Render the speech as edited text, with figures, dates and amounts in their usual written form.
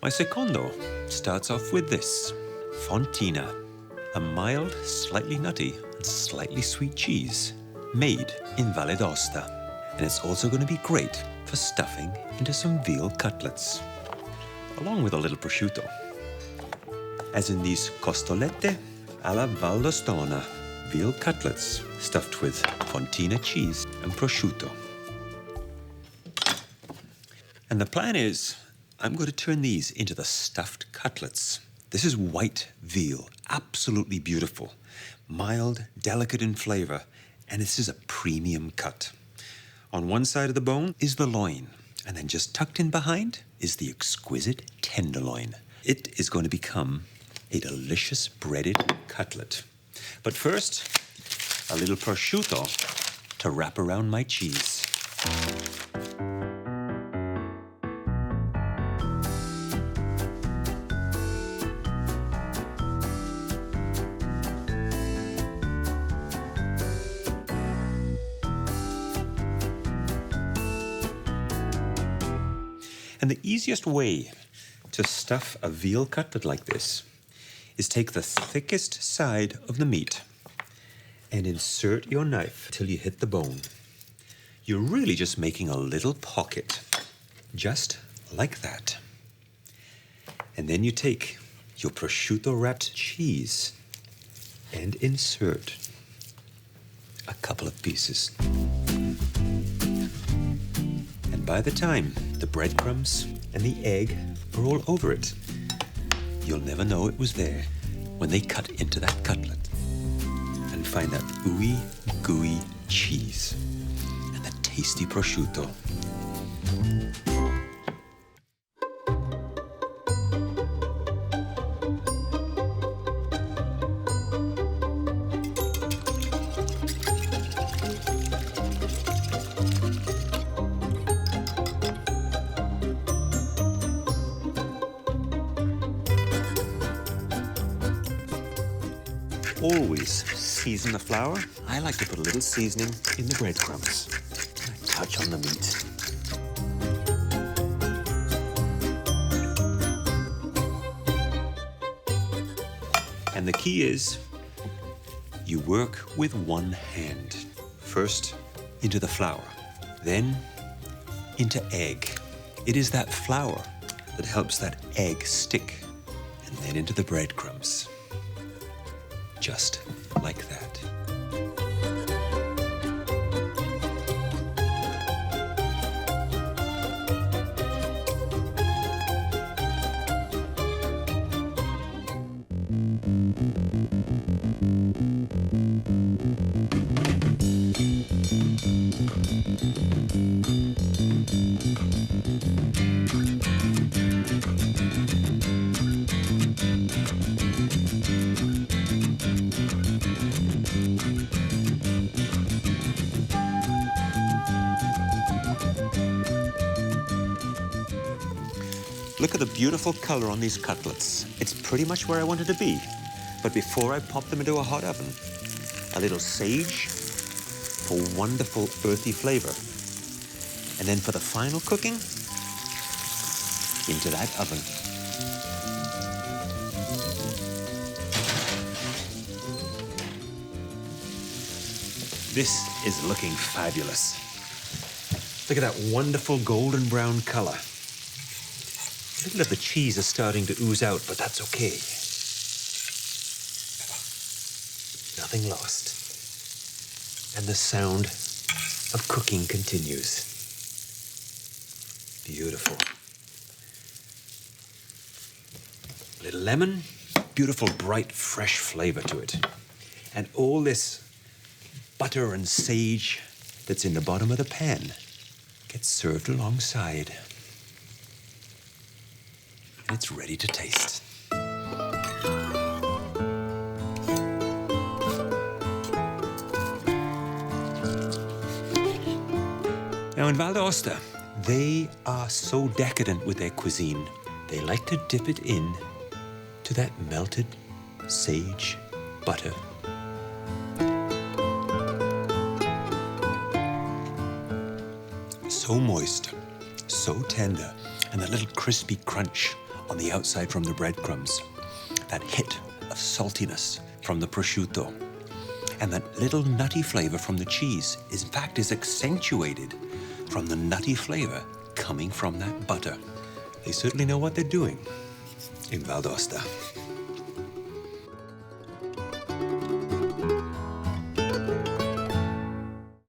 My secondo starts off with this, Fontina, a mild, slightly nutty and slightly sweet cheese made in Valle D'Aosta. And it's also going to be great for stuffing into some veal cutlets, along with a little prosciutto, as in these Costolette Alla Valdostana veal cutlets stuffed with Fontina cheese and prosciutto. And the plan is, I'm going to turn these into the stuffed cutlets. This is white veal, absolutely beautiful, mild, delicate in flavor, and this is a premium cut. On one side of the bone is the loin, and then just tucked in behind is the exquisite tenderloin. It is going to become a delicious breaded cutlet. But first, a little prosciutto to wrap around my cheese. And the easiest way to stuff a veal cutlet like this is take the thickest side of the meat and insert your knife till you hit the bone. You're really just making a little pocket, just like that. And then you take your prosciutto-wrapped cheese and insert a couple of pieces. And by the time the breadcrumbs and the egg are all over it, you'll never know it was there when they cut into that cutlet and find that ooey, gooey cheese and the tasty prosciutto. Always season the flour. I like to put a little seasoning in the breadcrumbs. A touch on the meat. And the key is, you work with one hand. First into the flour, then into egg. It is that flour that helps that egg stick, and then into the breadcrumbs. Just like that. Look at the beautiful color on these cutlets. It's pretty much where I wanted to be. But before I pop them into a hot oven, a little sage for wonderful earthy flavor. And then for the final cooking, into that oven. This is looking fabulous. Look at that wonderful golden brown color. A little of the cheese is starting to ooze out, but that's okay. Nothing lost. And the sound of cooking continues. Beautiful. A little lemon, beautiful, bright, fresh flavor to it. And all this butter and sage that's in the bottom of the pan gets served alongside. And it's ready to taste. Now in Valle D'Aosta, they are so decadent with their cuisine. They like to dip it in to that melted sage butter. So moist, so tender, and that little crispy crunch on the outside from the breadcrumbs, that hit of saltiness from the prosciutto, and that little nutty flavor from the cheese is, in fact, is accentuated from the nutty flavor coming from that butter. They certainly know what they're doing in Valle D'Aosta.